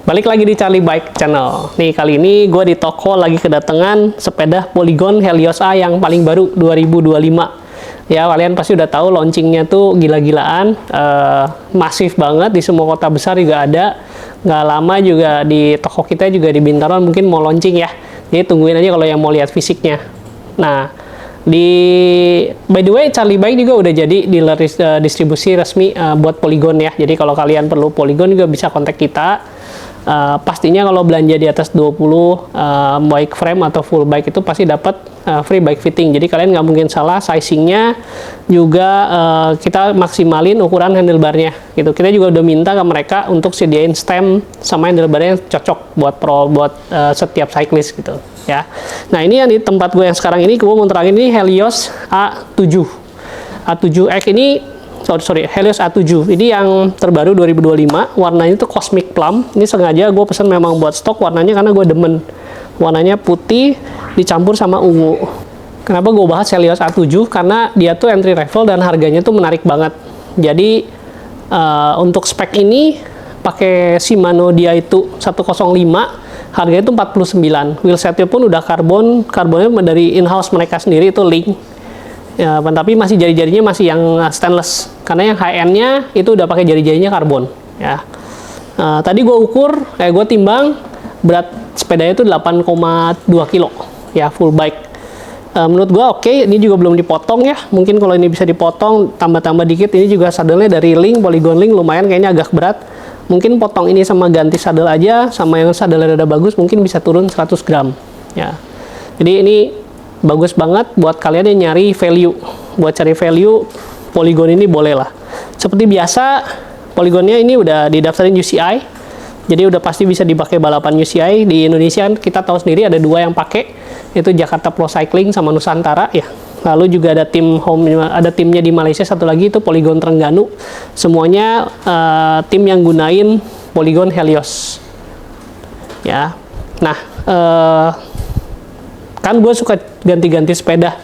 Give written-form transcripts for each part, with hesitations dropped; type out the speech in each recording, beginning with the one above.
Balik lagi di Charlie Bike Channel. Nih kali ini gue di toko lagi kedatangan sepeda Polygon Helios A yang paling baru 2025. Ya kalian pasti udah tahu launchingnya tuh gila-gilaan, masif banget di semua kota besar juga ada. Nggak lama juga di toko kita juga di Bintaro mungkin mau launching ya. Jadi tungguin aja kalau yang mau lihat fisiknya. Nah by the way Charlie Bike juga udah jadi dealer distribusi resmi buat Polygon ya. Jadi kalau kalian perlu Polygon juga bisa kontak kita. Pastinya kalau belanja di atas 20 bike frame atau full bike itu pasti dapat free bike fitting. Jadi kalian nggak mungkin salah, sizingnya juga kita maksimalin ukuran handlebarnya gitu. Kita juga udah minta ke mereka untuk sediain stem sama handlebarnya yang cocok buat setiap cyclist gitu ya. Nah ini yang di tempat gue yang sekarang ini gue mau terangin, ini Helios A7X ini. Helios A7 ini yang terbaru 2025, warnanya itu Cosmic Plum. Ini sengaja gue pesan memang buat stok warnanya karena gue demen warnanya putih dicampur sama ungu. Kenapa gue bahas Helios A7? Karena dia tuh entry level dan harganya tuh menarik banget. Jadi untuk spek ini pakai Shimano dia itu 105, harganya itu 49. Wheelsetnya pun udah karbonnya dari in-house mereka sendiri, itu Link. Ya, tapi masih jari-jarinya masih yang stainless, karena yang high-end-nya itu udah pakai jari-jarinya karbon ya. Tadi gue gue timbang berat sepedanya itu 8,2 kilo ya, full bike. Menurut gue oke. Ini juga belum dipotong ya, mungkin kalau ini bisa dipotong tambah-tambah dikit. Ini juga sadelnya dari Link, Polygon Link, lumayan kayaknya agak berat. Mungkin potong ini sama ganti sadel aja, sama yang sadelnya rada bagus mungkin bisa turun 100 gram ya. Jadi ini bagus banget buat kalian yang nyari value. Buat cari value, Polygon ini boleh lah. Seperti biasa, Polygonnya ini udah didaftarin UCI, jadi udah pasti bisa dipakai balapan UCI. Di Indonesia kita tahu sendiri ada dua yang pakai, itu Jakarta Pro Cycling sama Nusantara ya. Lalu juga ada timnya di Malaysia satu lagi, itu Polygon Trengganu. Semuanya tim yang gunain Polygon Helios ya. Nah kan gue suka ganti-ganti sepeda,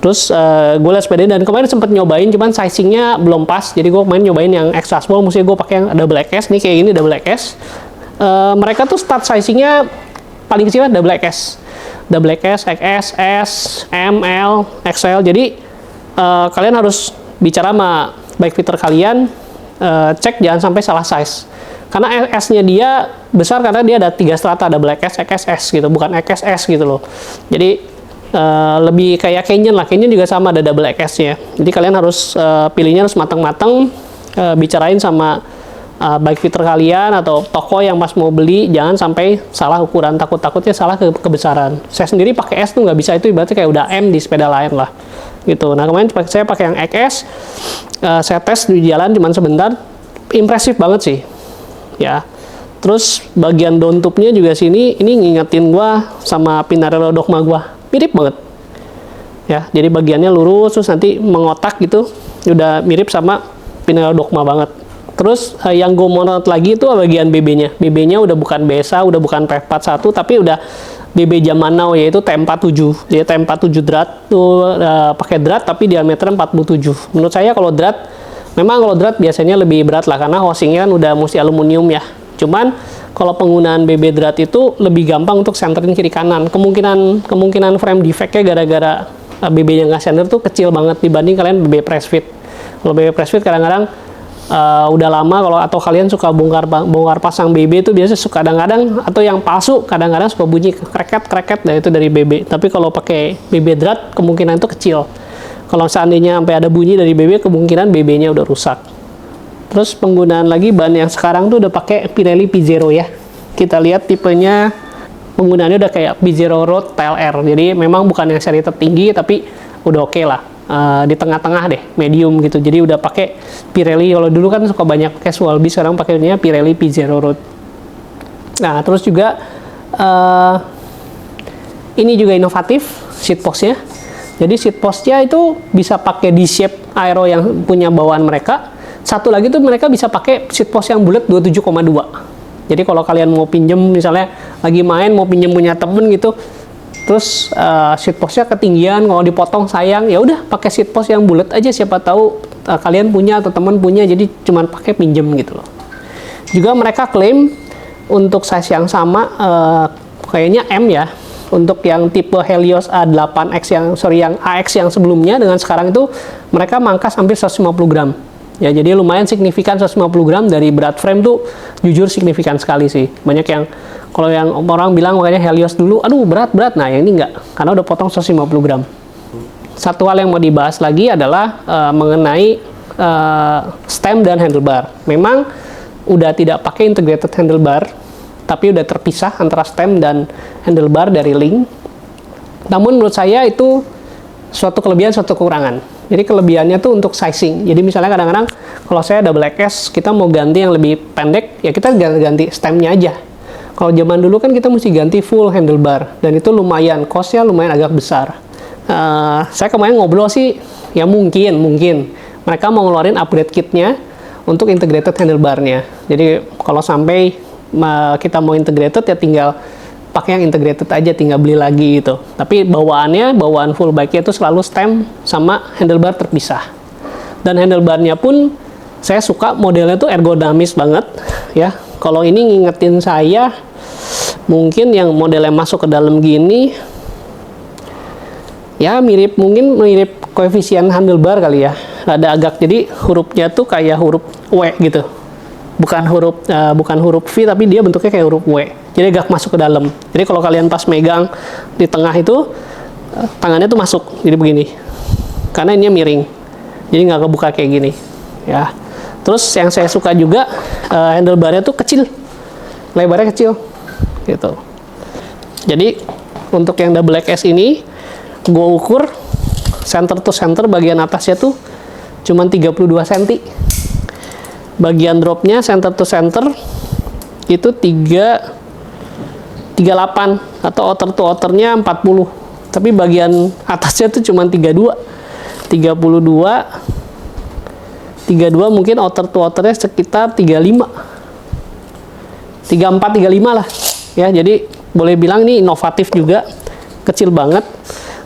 terus gue liat sepeda dan kemarin sempet nyobain, cuman sizingnya belum pas. Jadi gue kemarin nyobain yang extra small, mesti gue pakai yang double XS nih, kayak gini double XS. Mereka tuh start sizingnya paling kecil double XS, XS, S, M, L, XL. Jadi kalian harus bicara sama bike fitter kalian, cek jangan sampai salah size. Karena S-nya dia besar karena dia ada 3 strata, ada Black S, XS gitu, bukan XS gitu loh. Jadi lebih kayak Canyon lah. Canyon juga sama, ada double XS-nya. Jadi kalian harus pilihnya harus matang-matang, bicarain sama bike fitter kalian atau toko yang pas mau beli, jangan sampai salah ukuran, takutnya salah kebesaran. Saya sendiri pakai S tuh nggak bisa, itu ibaratnya kayak udah M di sepeda lain lah gitu. Nah kemarin saya pakai yang XS, saya tes di jalan cuman sebentar, impresif banget sih ya. Terus bagian down tube-nya juga sini, ini ngingetin gua sama Pinarello Dogma gua, mirip banget ya. Jadi bagiannya lurus, terus nanti mengotak gitu, udah mirip sama Pinarello Dogma banget. Terus yang gue mau note lagi itu bagian BB-nya. BB-nya udah bukan BSA, udah bukan P41, tapi udah BB zaman now, yaitu T47. Jadi T47 drat tuh pakai drat tapi diameter 47. Menurut saya kalau drat, memang kalau drat biasanya lebih berat lah karena housingnya kan udah mesti aluminium ya. Cuman kalau penggunaan BB drat itu lebih gampang untuk senterin kiri kanan. Kemungkinan frame defect-nya gara-gara BB-nya nggak center tuh kecil banget dibanding kalian BB press fit. Kalau BB press fit kadang-kadang udah lama, atau kalian suka bongkar pasang BB itu biasa suka kadang-kadang, atau yang palsu kadang-kadang suka bunyi kreket, nah itu dari BB. Tapi kalau pakai BB drat kemungkinan itu kecil. Kalau seandainya sampai ada bunyi dari BB, kemungkinan BB-nya udah rusak. Terus penggunaan lagi ban yang sekarang tuh udah pakai Pirelli P0 ya. Kita lihat tipenya, penggunaannya udah kayak P0 Road Tail R. Jadi memang bukan yang seri tertinggi, tapi udah oke lah. Di tengah-tengah deh, medium gitu. Jadi udah pakai Pirelli. Kalau dulu kan suka banyak casual bis, sekarang pakainya Pirelli P0 Road. Nah, terus juga ini juga inovatif seat postnya. Jadi seat postnya itu bisa pakai D-shape aero yang punya bawaan mereka. Satu lagi tuh mereka bisa pakai seat post yang bulat 27,2. Jadi kalau kalian mau pinjem, misalnya lagi main mau pinjem punya temen gitu, terus seat postnya ketinggian, kalau dipotong sayang, ya udah pakai seat post yang bulat aja, siapa tahu kalian punya atau teman punya, jadi cuman pakai pinjem gitu loh. Juga mereka klaim untuk size yang sama, kayaknya M ya. Untuk yang tipe Helios A8X yang AX yang sebelumnya dengan sekarang itu mereka mangkas hampir 150 gram. Ya, jadi lumayan signifikan 150 gram dari berat frame tuh jujur signifikan sekali sih. Banyak yang kalau yang orang bilang makanya Helios dulu, aduh berat. Nah, yang ini enggak, karena udah potong 150 gram. Satu hal yang mau dibahas lagi adalah mengenai stem dan handlebar. Memang udah tidak pakai integrated handlebar, tapi udah terpisah antara stem dan handlebar dari Link. Namun menurut saya itu suatu kelebihan, suatu kekurangan. Jadi kelebihannya tuh untuk sizing. Jadi misalnya kadang-kadang kalau saya double XS, kita mau ganti yang lebih pendek, ya kita ganti stemnya aja. Kalau zaman dulu kan kita mesti ganti full handlebar, dan itu lumayan, cost-nya lumayan agak besar. Saya kemarin ngobrol sih, ya mungkin mereka mau ngeluarin upgrade kitnya untuk integrated handlebarnya. Jadi kalau sampai kita mau integrated ya tinggal pakai yang integrated aja, tinggal beli lagi gitu. Tapi bawaan full bike-nya itu selalu stem sama handlebar terpisah. Dan handlebarnya pun saya suka modelnya tuh ergonomis banget ya. Kalau ini ngingetin saya mungkin yang modelnya masuk ke dalam gini ya mirip koefisien handlebar kali ya. Ada agak, jadi hurufnya tuh kayak huruf W gitu. Bukan huruf V, tapi dia bentuknya kayak huruf W. Jadi agak masuk ke dalam. Jadi kalau kalian pas megang di tengah itu, tangannya tuh masuk. Jadi begini. Karena ini miring. Jadi nggak kebuka kayak gini. Ya. Terus yang saya suka juga, handlebarnya tuh kecil. Lebarnya kecil. Gitu. Jadi, untuk yang double XS ini, gue ukur center to center bagian atasnya tuh cuma 32 cm. Bagian dropnya center to center itu 38 atau outer to outernya 40. Tapi bagian atasnya tuh cuma 32 mungkin outer to outernya sekitar 35 lah ya. Jadi boleh bilang ini inovatif juga, kecil banget.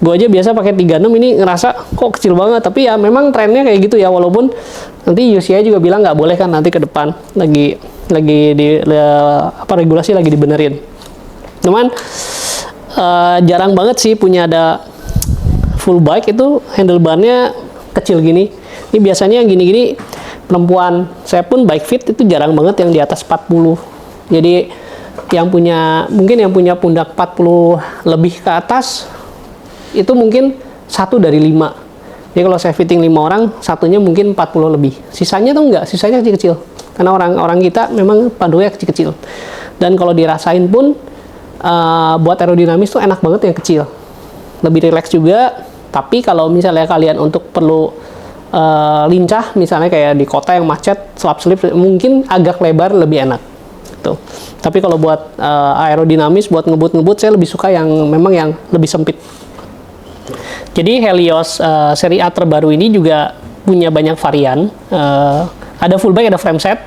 Gue aja biasa pakai 36, ini ngerasa kok kecil banget, tapi ya memang trennya kayak gitu ya, walaupun nanti UCI juga bilang nggak boleh kan nanti ke depan, lagi regulasi lagi dibenerin. Cuman jarang banget sih punya ada full bike itu handlebarnya kecil gini. Ini biasanya yang gini-gini perempuan. Saya pun bike fit itu jarang banget yang di atas 40. Jadi mungkin yang punya pundak 40 lebih ke atas itu mungkin 1 dari 5. Jadi kalau saya fitting 5 orang, satunya mungkin 40 lebih. Sisanya tuh enggak, sisanya kecil-kecil. Karena orang kita memang pandunya kecil-kecil. Dan kalau dirasain pun, buat aerodinamis tuh enak banget yang kecil. Lebih rileks juga, tapi kalau misalnya kalian untuk perlu lincah, misalnya kayak di kota yang macet, slip, mungkin agak lebar lebih enak. Gitu. Tapi kalau buat aerodinamis, buat ngebut-ngebut, saya lebih suka yang memang yang lebih sempit. Jadi Helios seri A terbaru ini juga punya banyak varian. Ada full bike, ada frame set.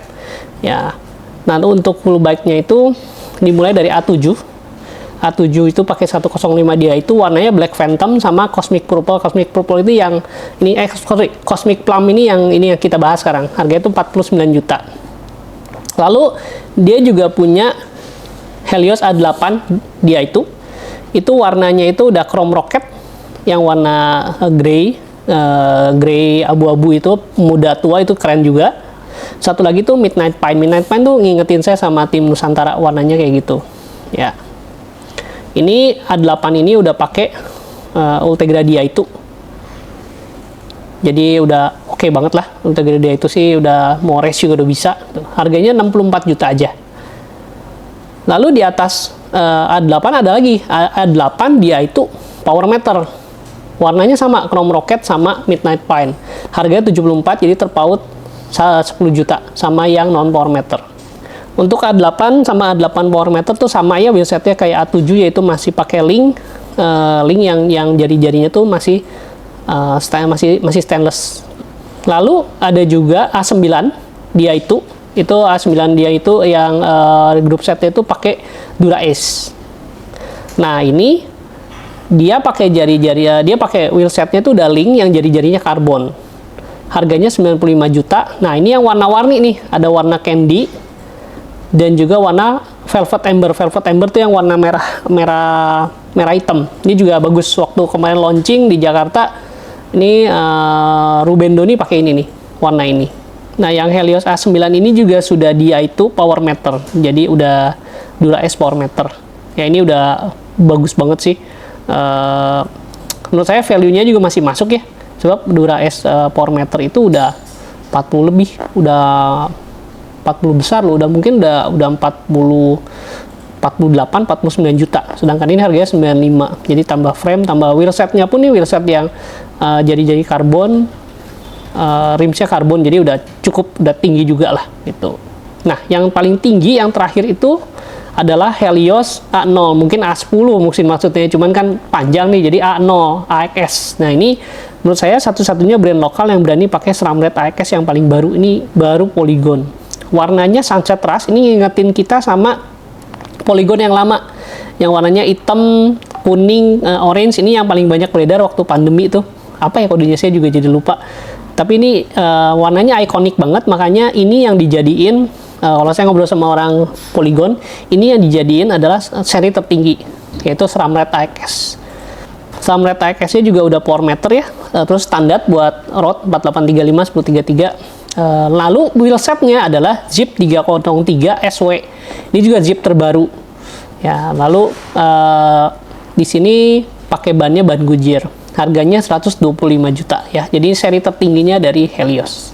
Ya. Nah, untuk full bike-nya itu dimulai dari A7. A7 itu pakai 105 dia itu warnanya Black Phantom sama Cosmic Purple. Cosmic Purple itu yang ini Cosmic Plum ini yang kita bahas sekarang. Harganya itu 49 juta. Lalu dia juga punya Helios A8 dia itu warnanya itu udah chrome rocket yang warna grey abu-abu, itu muda tua itu keren juga. Satu lagi tuh Midnight Pine tuh ngingetin saya sama tim Nusantara, warnanya kayak gitu ya. Ini A8 ini udah pakai Ultegra dia itu, jadi udah oke banget lah. Ultegra dia itu sih udah mau race juga udah bisa. Harganya 64 juta aja. Lalu di atas A8 ada lagi A8 dia itu Power Meter. Warnanya sama, Chrome Rocket sama Midnight Pine. Harganya 74, jadi terpaut 10 juta sama yang non Power Meter. Untuk A8 sama A8 Power Meter tuh sama ya wheelsetnya kayak A7, yaitu masih pakai Link yang jari-jarinya tuh masih stainless. Lalu ada juga A9 dia itu A9 dia itu yang grup setnya itu pakai Dura Ace. Nah, ini dia pakai dia pakai wheelsetnya itu udah Link yang jari-jarinya karbon. Harganya 95 juta. Nah, ini yang warna-warni nih, ada warna candy dan juga warna Velvet Ember tuh yang warna merah hitam. Ini juga bagus, waktu kemarin launching di Jakarta. Ini Rubendo nih pakai ini nih, warna ini. Nah, yang Helios A9 ini juga sudah dia itu power meter. Jadi udah Dura S power meter. Ya ini udah bagus banget sih. Menurut saya value-nya juga masih masuk ya. Sebab Dura S power meter itu udah 40 lebih, udah 40 besar loh, udah mungkin udah 48 49 juta. Sedangkan ini harganya 95. Jadi tambah frame, tambah wheelsetnya pun nih wheelset yang jadi karbon, rimsnya karbon, jadi udah tinggi juga lah gitu. Nah, yang paling tinggi yang terakhir itu adalah Helios A0, mungkin A10 mungkin maksudnya, cuman kan panjang nih, jadi A0 AXS. Nah, ini menurut saya satu-satunya brand lokal yang berani pakai SRAM Red AXS yang paling baru, ini baru Polygon. Warnanya Sunset Rush, ini ngingetin kita sama Polygon yang lama, yang warnanya hitam, kuning, orange. Ini yang paling banyak beredar waktu pandemi itu. Apa ya kodenya, saya juga jadi lupa. Tapi ini warnanya ikonik banget, makanya ini yang dijadiin, kalau saya ngobrol sama orang Polygon, ini yang dijadiin adalah seri tertinggi, yaitu SRAM Red AXS. SRAM Red AXS-nya juga udah power meter ya, terus standar buat rod 4835 1033. Lalu wheelsetnya adalah Zip 303 SW. Ini juga Zip terbaru. Ya, lalu di sini pakai bannya ban Goodyear. Harganya 125 juta ya. Jadi seri tertingginya dari Helios.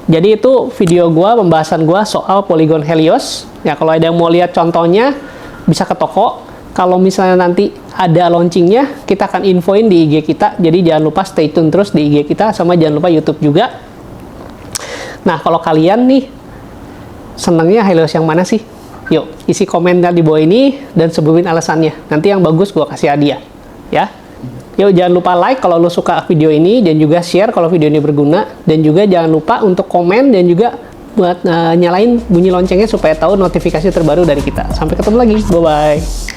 Jadi itu video gua, pembahasan gua soal Polygon Helios. Ya, kalau ada yang mau lihat contohnya bisa ke toko. Kalau misalnya nanti ada launchingnya, kita akan infoin di IG kita. Jadi jangan lupa stay tune terus di IG kita, sama jangan lupa YouTube juga. Nah, kalau kalian nih senangnya Helios yang mana sih? Yuk, isi komentar di bawah ini dan sebutin alasannya. Nanti yang bagus gua kasih hadiah, ya. Yuk, jangan lupa like kalau lo suka video ini, dan juga share kalau video ini berguna, dan juga jangan lupa untuk komen dan juga buat nyalain bunyi loncengnya supaya tahu notifikasi terbaru dari kita. Sampai ketemu lagi, bye-bye.